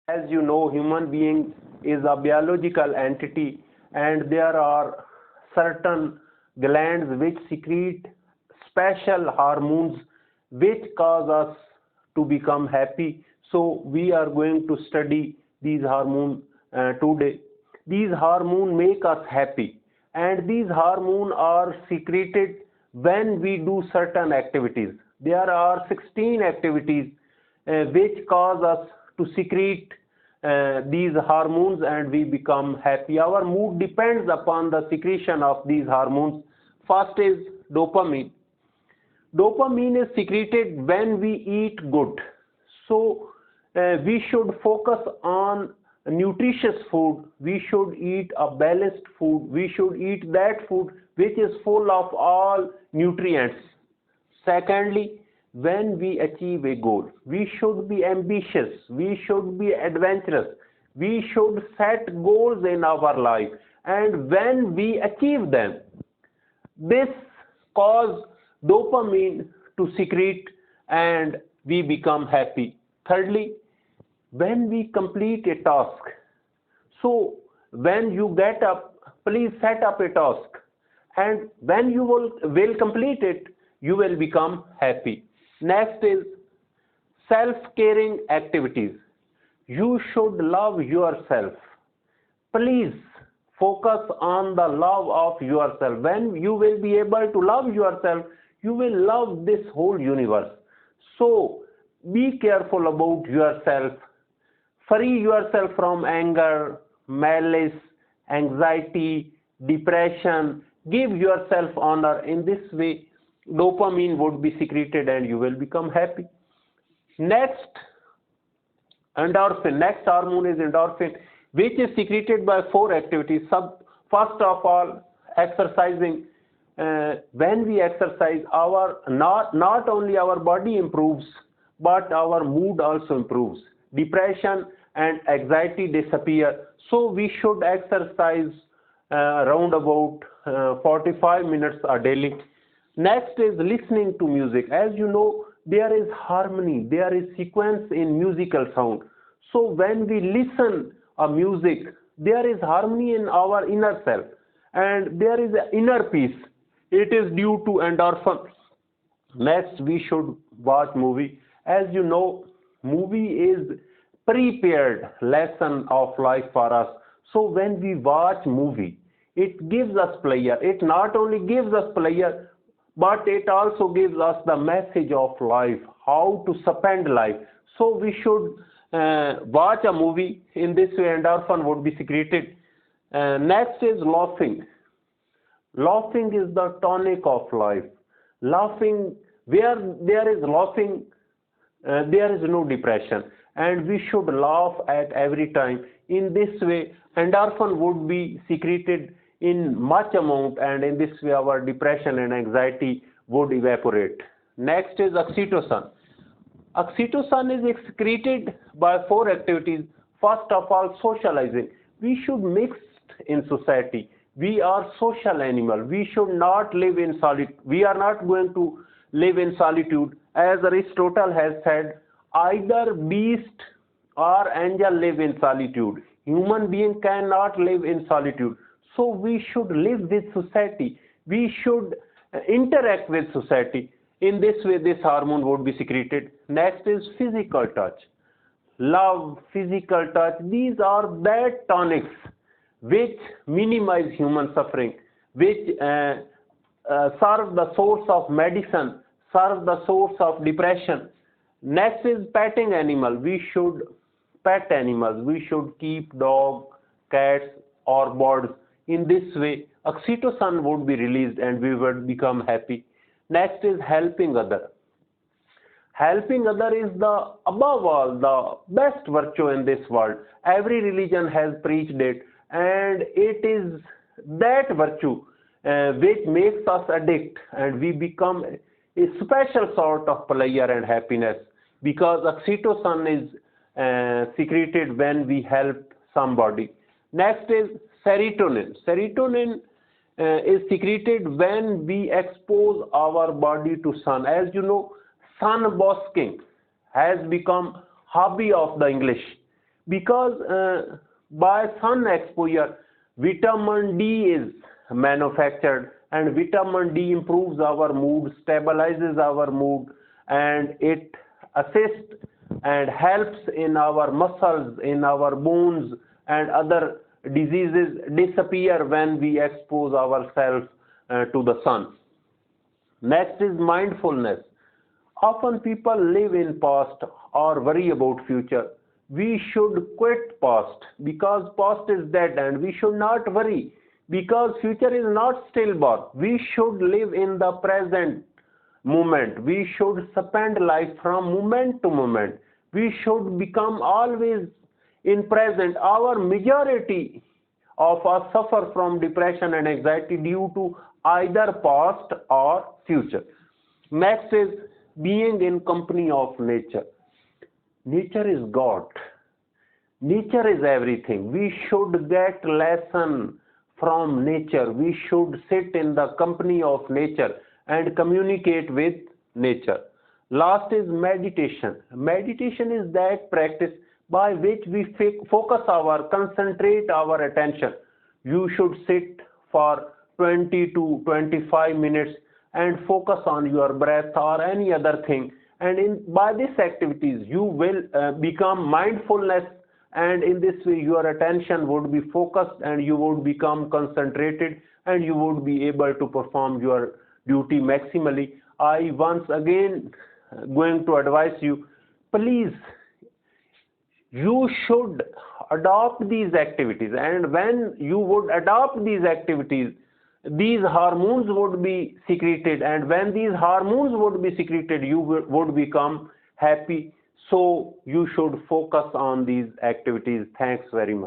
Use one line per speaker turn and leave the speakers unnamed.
As you know, human being is a biological entity, and there are certain glands which secrete special hormones which cause us to become happy. So we are going to study these hormones today. These hormones make us happy, and these hormones are secreted when we do certain activities. There are 16 activities which cause us to secrete these hormones and we become happy. Our mood depends upon the secretion of these hormones. First is dopamine. Dopamine is secreted when we eat good. So we should focus on nutritious food. We should eat a balanced food. We should eat that food which is full of all nutrients. Secondly, when we achieve a goal, we should be ambitious, we should be adventurous, we should set goals in our life, and when we achieve them, this cause dopamine to secrete and we become happy. Thirdly, when we complete a task, so when you get up, please set up a task, and when you will complete it, you will become happy. Next is self-caring activities. You should love yourself. Please focus on the love of yourself. When you will be able to love yourself, you will love this whole universe. So be careful about yourself. Free yourself from anger, malice, anxiety, depression. Give yourself honor. In this way, dopamine would be secreted and you will become happy. Next, endorphin. Next hormone is endorphin, which is secreted by four activities. First of all, exercising. When we exercise, our not only our body improves, but our mood also improves. Depression and anxiety disappear. So we should exercise around about 45 minutes a daily. Next is listening to music. As you know, there is harmony, there is sequence in musical sound. So when we listen a music, there is harmony in our inner self, and there is an inner peace. It is due to endorphin. Next, we should watch movie. As you know, movie is prepared lesson of life for us. So when we watch movie, it gives us pleasure. It not only gives us pleasure, but it also gives us the message of life, how to spend life. So we should watch a movie. In this way, endorphin would be secreted. Next is laughing. Laughing is the tonic of life. Laughing, where there is laughing, there is no depression. And we should laugh at every time. In this way, endorphin would be secreted in much amount, and in this way our depression and anxiety would evaporate. Next is oxytocin. Oxytocin is excreted by four activities. First of all, socializing. We should mix in society. We are social animal. We should not live in solitude. We are not going to live in solitude. As Aristotle has said, either beast or angel live in solitude. Human being cannot live in solitude. So we should live with society. We should interact with society. In this way, this hormone would be secreted. Next is physical touch. Love, physical touch, these are that tonics which minimize human suffering, which serve the source of medicine, serve the source of depression. Next is petting animal. We should pet animals. We should keep dog, cats, or birds. In this way, oxytocin would be released and we would become happy. Next is helping other. Helping other is the, above all, the best virtue in this world. Every religion has preached it, and it is that virtue which makes us addict, and we become a special sort of pleasure and happiness, because oxytocin is secreted when we help somebody. Next is serotonin. Serotonin is secreted when we expose our body to sun. As you know, sun basking has become hobby of the English. because by sun exposure vitamin D is manufactured, and vitamin D improves our mood, stabilizes our mood, and it assists and helps in our muscles, in our bones, and other diseases disappear when we expose ourselves to the sun. Next is mindfulness. Often people live in past or worry about future. We should quit past because past is dead, and we should not worry because future is not stillborn. We should live in the present moment. We should spend life from moment to moment. We should become always in present. Our majority of us suffer from depression and anxiety due to either past or future. Next is being in company of nature. Nature is God. Nature is everything. We should get lesson from nature. We should sit in the company of nature and communicate with nature. Last is meditation. Meditation is that practice by which we concentrate our attention. You should sit for 20 to 25 minutes and focus on your breath or any other thing, and by these activities you will become mindfulness, and in this way your attention would be focused and you would become concentrated and you would be able to perform your duty maximally. I once again going to advise you, please, you should adopt these activities, and when you would adopt these activities, these hormones would be secreted, and when these hormones would be secreted, you would become happy. So you should focus on these activities. Thanks very much.